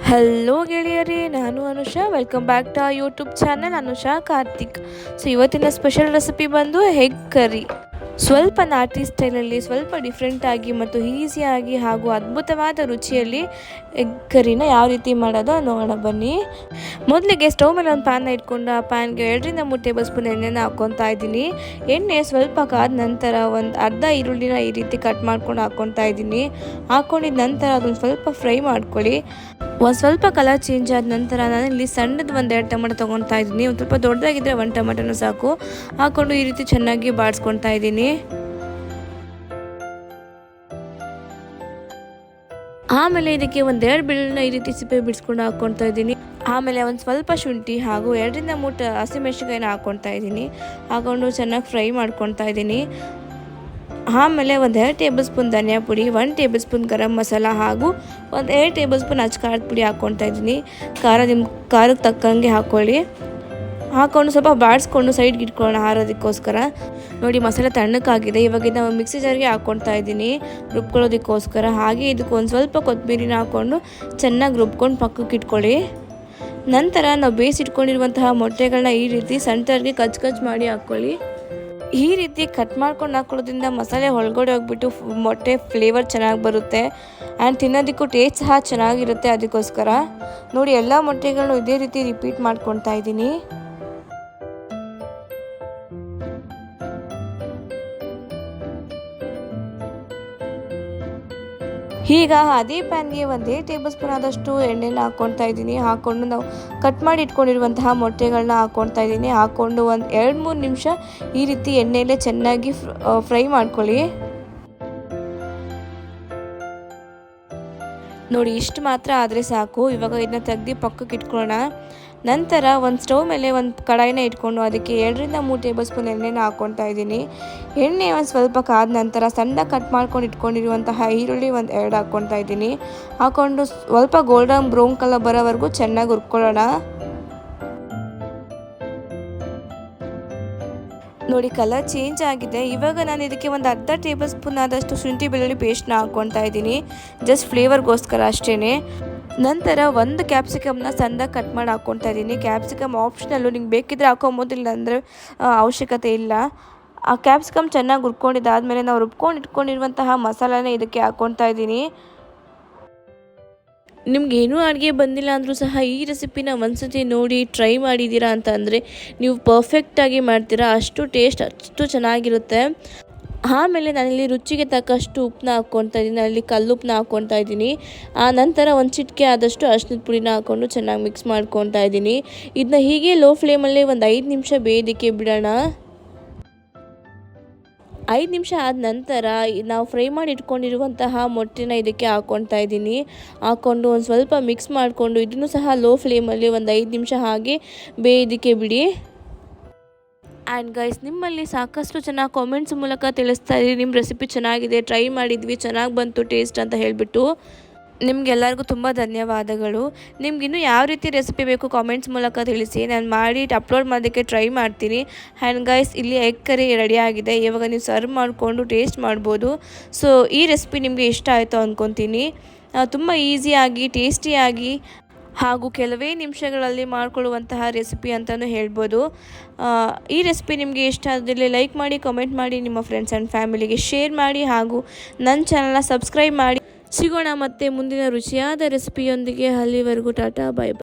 Hello ಗೆಳೆಯರೇ, ನಾನು Anusha. Welcome back to YouTube channel Anusha Karthik. So ಇವತ್ತಿನ ಸ್ಪೆಷಲ್ ರೆಸಿಪಿ ಬಂದು ಎಗ್ ಕರಿ. ಸ್ವಲ್ಪ ನಾಟಿ ಸ್ಟೈಲಲ್ಲಿ, ಸ್ವಲ್ಪ ಡಿಫ್ರೆಂಟಾಗಿ ಮತ್ತು ಈಸಿಯಾಗಿ ಹಾಗೂ ಅದ್ಭುತವಾದ ರುಚಿಯಲ್ಲಿ ಎಗ್ ಕರಿನ ಯಾವ ರೀತಿ ಮಾಡೋದು ನೋಡೋಣ ಬನ್ನಿ. ಮೊದಲಿಗೆ ಸ್ಟವ್ ಮೇಲೆ ಒಂದು ಪ್ಯಾನ್ನ ಇಟ್ಕೊಂಡು ಆ ಪ್ಯಾನ್ಗೆ 2-3 ಟೇಬಲ್ ಸ್ಪೂನ್ ಎಣ್ಣೆನ ಹಾಕ್ಕೊತಾ ಇದ್ದೀನಿ. ಎಣ್ಣೆ ಸ್ವಲ್ಪ ಕಾದ ನಂತರ ಒಂದು ಅರ್ಧ ಈರುಳ್ಳಿನ ಈ ರೀತಿ ಕಟ್ ಮಾಡ್ಕೊಂಡು ಹಾಕ್ಕೊತಾ ಇದ್ದೀನಿ. ಹಾಕ್ಕೊಂಡಿದ ನಂತರ ಅದನ್ನು ಸ್ವಲ್ಪ ಫ್ರೈ ಮಾಡ್ಕೊಳ್ಳಿ. ಒಂದು ಸ್ವಲ್ಪ ಕಲರ್ ಚೇಂಜ್ ಆದ ನಂತರ ನಾನಿಲ್ಲಿ ಸಣ್ಣದು 1-2 ಟೊಮೆಟೊ ತೊಗೊತಾ ಇದ್ದೀನಿ. ಒಂದು ಸ್ವಲ್ಪ ದೊಡ್ಡದಾಗಿದ್ದರೆ 1 ಟೊಮೆಟೊನೂ ಸಾಕು. ಹಾಕ್ಕೊಂಡು ಈ ರೀತಿ ಚೆನ್ನಾಗಿ ಬಾಡಿಸ್ಕೊತಾ ಇದ್ದೀನಿ. ಆಮೇಲೆ ಇದಕ್ಕೆ 1-2 ಬೆಳ್ಳುಳ್ಳಿನ ಈ ರೀತಿ ಸಿಪ್ಪೆ ಬಿಡಿಸ್ಕೊಂಡು ಹಾಕ್ಕೊತಾ ಇದ್ದೀನಿ. ಆಮೇಲೆ ಒಂದು ಸ್ವಲ್ಪ ಶುಂಠಿ ಹಾಗೂ 2-3 ಹಸಿಮೆಣಸಿನಕಾಯಿನ ಹಾಕ್ಕೊತಾ ಇದ್ದೀನಿ. ಹಾಕ್ಕೊಂಡು ಚೆನ್ನಾಗಿ ಫ್ರೈ ಮಾಡ್ಕೊತಾ ಇದ್ದೀನಿ. ಆಮೇಲೆ 1-2 ಟೇಬಲ್ ಸ್ಪೂನ್ ಧನಿಯಾ ಪುಡಿ, 1 ಟೇಬಲ್ ಸ್ಪೂನ್ ಗರಂ ಮಸಾಲ ಹಾಗೂ 1-2 ಟೇಬಲ್ ಸ್ಪೂನ್ ಖಾರದ ಪುಡಿ ಹಾಕ್ಕೊತಾ ಇದ್ದೀನಿ. ನಿಮ್ಮ ಖಾರಕ್ಕೆ ತಕ್ಕಂಗೆ ಹಾಕ್ಕೊಳ್ಳಿ. ಹಾಕ್ಕೊಂಡು ಸ್ವಲ್ಪ ಬಾಡಿಸ್ಕೊಂಡು ಸೈಡ್ಗೆ ಇಟ್ಕೊಳ್ಳೋಣ ಆರೋದಕ್ಕೋಸ್ಕರ. ನೋಡಿ, ಮಸಾಲೆ ತಣ್ಣಕ್ಕಾಗಿದೆ. ಇವಾಗ ನಾವು ಮಿಕ್ಸಿ ಜಾರ್ಗೆ ಹಾಕ್ಕೊತಾ ಇದ್ದೀನಿ ರುಬ್ಕೊಳ್ಳೋದಕ್ಕೋಸ್ಕರ. ಹಾಗೆ ಇದಕ್ಕೆ ಒಂದು ಸ್ವಲ್ಪ ಕೊತ್ತಂಬರಿನ ಹಾಕ್ಕೊಂಡು ಚೆನ್ನಾಗಿ ರುಬ್ಕೊಂಡು ಪಕ್ಕಕ್ಕೆ ಇಟ್ಕೊಳ್ಳಿ. ನಂತರ ನಾವು ಬೇಯಿಸಿಟ್ಕೊಂಡಿರುವಂತಹ ಮೊಟ್ಟೆಗಳನ್ನ ಈ ರೀತಿ ಸಣ್ಣದಾಗಿ ಕಚ್ ಮಾಡಿ ಹಾಕ್ಕೊಳ್ಳಿ. ಈ ರೀತಿ ಕಟ್ ಮಾಡ್ಕೊಂಡು ಹಾಕೊಳ್ಳೋದ್ರಿಂದ ಮಸಾಲೆ ಒಳಗಡೆ ಹೋಗ್ಬಿಟ್ಟು ಮೊಟ್ಟೆ ಫ್ಲೇವರ್ ಚೆನ್ನಾಗಿ ಬರುತ್ತೆ ಆ್ಯಂಡ್ ತಿನ್ನೋದಕ್ಕೂ ಟೇಸ್ಟ್ ಸಹ ಚೆನ್ನಾಗಿರುತ್ತೆ. ಅದಕ್ಕೋಸ್ಕರ ನೋಡಿ, ಎಲ್ಲ ಮೊಟ್ಟೆಗಳನ್ನು ಇದೇ ರೀತಿ ರಿಪೀಟ್ ಮಾಡ್ಕೊತಾ ಇದ್ದೀನಿ. ಈಗ ಅದೇ ಪ್ಯಾನ್ಗೆ 1 ಟೇಬಲ್ ಸ್ಪೂನ್ ಆದಷ್ಟು ಎಣ್ಣೆನ ಹಾಕ್ಕೊತಾ ಇದ್ದೀನಿ. ಹಾಕ್ಕೊಂಡು ನಾವು ಕಟ್ ಮಾಡಿ ಇಟ್ಕೊಂಡಿರುವಂತಹ ಮೊಟ್ಟೆಗಳನ್ನ ಹಾಕ್ಕೊತಾ ಇದ್ದೀನಿ. ಹಾಕ್ಕೊಂಡು ಒಂದು 2-3 ನಿಮಿಷ ಈ ರೀತಿ ಎಣ್ಣೆಯಲ್ಲೇ ಚೆನ್ನಾಗಿ ಫ್ರೈ ಮಾಡ್ಕೊಳ್ಳಿ. ನೋಡಿ, ಇಷ್ಟು ಮಾತ್ರ ಆದರೆ ಸಾಕು. ಇವಾಗ ಇದನ್ನ ತೆಗ್ದು ಪಕ್ಕಕ್ಕೆ ಇಟ್ಕೊಳ್ಳೋಣ. ನಂತರ ಒಂದು ಸ್ಟವ್ ಮೇಲೆ ಒಂದು ಕಡಾಯಿನ ಇಟ್ಕೊಂಡು ಅದಕ್ಕೆ 2-3 ಟೇಬಲ್ ಸ್ಪೂನ್ ಎಣ್ಣೆನ ಹಾಕ್ಕೊತಾ ಇದ್ದೀನಿ. ಎಣ್ಣೆ ಒಂದು ಸ್ವಲ್ಪ ಕಾದ ನಂತರ ಸಣ್ಣದಾಗಿ ಕಟ್ ಮಾಡ್ಕೊಂಡು ಇಟ್ಕೊಂಡಿರುವಂತಹ ಈರುಳ್ಳಿ 1-2 ಹಾಕ್ಕೊತಾ ಇದ್ದೀನಿ. ಹಾಕ್ಕೊಂಡು ಸ್ವಲ್ಪ ಗೋಲ್ಡನ್ ಬ್ರೌನ್ ಕಲರ್ ಬರೋವರೆಗೂ ಚೆನ್ನಾಗಿ ಹುರ್ಕೊಳ್ಳೋಣ. ನೋಡಿ, ಕಲರ್ ಚೇಂಜ್ ಆಗಿದೆ. ಇವಾಗ ನಾನು ಇದಕ್ಕೆ ಒಂದು ಅರ್ಧ ಟೇಬಲ್ ಸ್ಪೂನ್ ಆದಷ್ಟು ಶುಂಠಿ ಬೆಳ್ಳುಳ್ಳಿ ಪೇಸ್ಟ್ನ ಹಾಕ್ಕೊತಾ ಇದ್ದೀನಿ, ಜಸ್ಟ್ ಫ್ಲೇವರ್ಗೋಸ್ಕರ ಅಷ್ಟೇ. ನಂತರ 1 ಕ್ಯಾಪ್ಸಿಕಮ್ನ ಸಣ್ಣದಾಗಿ ಕಟ್ ಮಾಡಿ ಹಾಕ್ಕೊತಾ ಇದ್ದೀನಿ. ಕ್ಯಾಪ್ಸಿಕಮ್ ಆಪ್ಷನಲ್ಲು, ನಿಮ್ಗೆ ಬೇಕಿದ್ರೆ ಹಾಕ್ಕೊಬೋದು, ಇಲ್ಲ ಅಂದರೆ ಅವಶ್ಯಕತೆ ಇಲ್ಲ. ಆ ಕ್ಯಾಪ್ಸಿಕಮ್ ಚೆನ್ನಾಗಿ ಹುರ್ಕೊಂಡಿದ್ದಾದಮೇಲೆ ನಾವು ರುಬ್ಕೊಂಡು ಇಟ್ಕೊಂಡಿರುವಂತಹ ಮಸಾಲಾನ ಇದಕ್ಕೆ ಹಾಕ್ಕೊತಾ ಇದ್ದೀನಿ. ನಿಮ್ಗೇನೂ ಅಡುಗೆ ಬಂದಿಲ್ಲ ಅಂದರೂ ಸಹ ಈ ರೆಸಿಪಿನ ಒಂದ್ಸತಿ ನೋಡಿ ಟ್ರೈ ಮಾಡಿದ್ದೀರಾ ಅಂತ ಅಂದರೆ ನೀವು ಪರ್ಫೆಕ್ಟಾಗಿ ಮಾಡ್ತೀರಾ. ಅಷ್ಟು ಟೇಸ್ಟ್ ಅಷ್ಟು ಚೆನ್ನಾಗಿರುತ್ತೆ. ಆಮೇಲೆ ನಾನಿಲ್ಲಿ ರುಚಿಗೆ ತಕ್ಕಷ್ಟು ಉಪ್ಪನ್ನ ಹಾಕ್ಕೊತಾ ಇದ್ದೀನಿ. ಅಲ್ಲಿ ಕಲ್ಲುಪ್ಪನ್ನ ಹಾಕ್ಕೊತಾ ಇದ್ದೀನಿ. ಆ ನಂತರ ಒಂದು ಚಿಟಿಕೆ ಆದಷ್ಟು ಅರಿಶಿಣದ ಪುಡಿನ ಹಾಕ್ಕೊಂಡು ಚೆನ್ನಾಗಿ ಮಿಕ್ಸ್ ಮಾಡ್ಕೊತಾ ಇದ್ದೀನಿ. ಇದನ್ನ ಹೀಗೆ ಲೋ ಫ್ಲೇಮಲ್ಲೇ ಒಂದು 5 ನಿಮಿಷ ಬೇಯೋದಕ್ಕೆ ಬಿಡೋಣ. 5 ನಿಮಿಷ ಆದ ನಂತರ ನಾವು ಫ್ರೈ ಮಾಡಿ ಇಟ್ಕೊಂಡಿರುವಂತಹ ಮೊಟ್ಟೆನ ಇದಕ್ಕೆ ಹಾಕ್ಕೊತಾ ಇದ್ದೀನಿ. ಹಾಕ್ಕೊಂಡು ಒಂದು ಸ್ವಲ್ಪ ಮಿಕ್ಸ್ ಮಾಡಿಕೊಂಡು ಇದನ್ನು ಸಹ ಲೋ ಫ್ಲೇಮಲ್ಲಿ ಒಂದು 5 ನಿಮಿಷ ಹಾಗೆ ಬೇಯೋದಕ್ಕೆ ಬಿಡಿ. ಆ್ಯಂಡ್ ಗೈಸ್, ನಿಮ್ಮಲ್ಲಿ ಸಾಕಷ್ಟು ಚೆನ್ನಾಗಿ ಕಾಮೆಂಟ್ಸ್ ಮೂಲಕ ತಿಳಿಸ್ತಾ ಇದ್ದೀರಿ, ನಿಮ್ಮ ರೆಸಿಪಿ ಚೆನ್ನಾಗಿದೆ, ಟ್ರೈ ಮಾಡಿದ್ವಿ, ಚೆನ್ನಾಗಿ ಬಂತು ಟೇಸ್ಟ್ ಅಂತ ಹೇಳಿಬಿಟ್ಟು. ನಿಮಗೆಲ್ಲರಿಗೂ ತುಂಬ ಧನ್ಯವಾದಗಳು. ನಿಮ್ಗಿನ್ನೂ ಯಾವ ರೀತಿ ರೆಸಿಪಿ ಬೇಕು ಕಾಮೆಂಟ್ಸ್ ಮೂಲಕ ತಿಳಿಸಿ, ನಾನು ಮಾಡಿ ಅಪ್ಲೋಡ್ ಮಾಡೋದಕ್ಕೆ ಟ್ರೈ ಮಾಡ್ತೀನಿ. ಆ್ಯಂಡ್ ಗೈಸ್, ಇಲ್ಲಿ ಎಗ್ ಕರಿ ರೆಡಿ ಆಗಿದೆ. ಇವಾಗ ನೀವು ಸರ್ವ್ ಮಾಡಿಕೊಂಡು ಟೇಸ್ಟ್ ಮಾಡ್ಬೋದು. ಸೊ ಈ ರೆಸಿಪಿ ನಿಮಗೆ ಇಷ್ಟ ಆಯಿತು ಅಂದ್ಕೊತೀನಿ. ತುಂಬ ಈಸಿಯಾಗಿ, ಟೇಸ್ಟಿಯಾಗಿ ಹಾಗೂ ಕೆಲವೇ ನಿಮಿಷಗಳಲ್ಲಿ ಮಾಡಿಕೊಳ್ಳುವಂತಹ ರೆಸಿಪಿ ಅಂತಲೂ ಹೇಳ್ಬೋದು. ಈ ರೆಸಿಪಿ ನಿಮಗೆ ಇಷ್ಟ ಆದಲ್ಲಿ ಲೈಕ್ ಮಾಡಿ, ಕಮೆಂಟ್ ಮಾಡಿ, ನಿಮ್ಮ ಫ್ರೆಂಡ್ಸ್ ಆ್ಯಂಡ್ ಫ್ಯಾಮಿಲಿಗೆ ಶೇರ್ ಮಾಡಿ ಹಾಗೂ ನನ್ನ ಚಾನಲ್ನ ಸಬ್ಸ್ಕ್ರೈಬ್ ಮಾಡಿ. ಸಿಗೋಣ ಮತ್ತೆ ಮುಂದಿನ ರುಚಿಯಾದ ರೆಸಿಪಿಯೊಂದಿಗೆ. ಅಲ್ಲಿವರೆಗೂ ಟಾಟಾ, ಬೈ ಬೈ.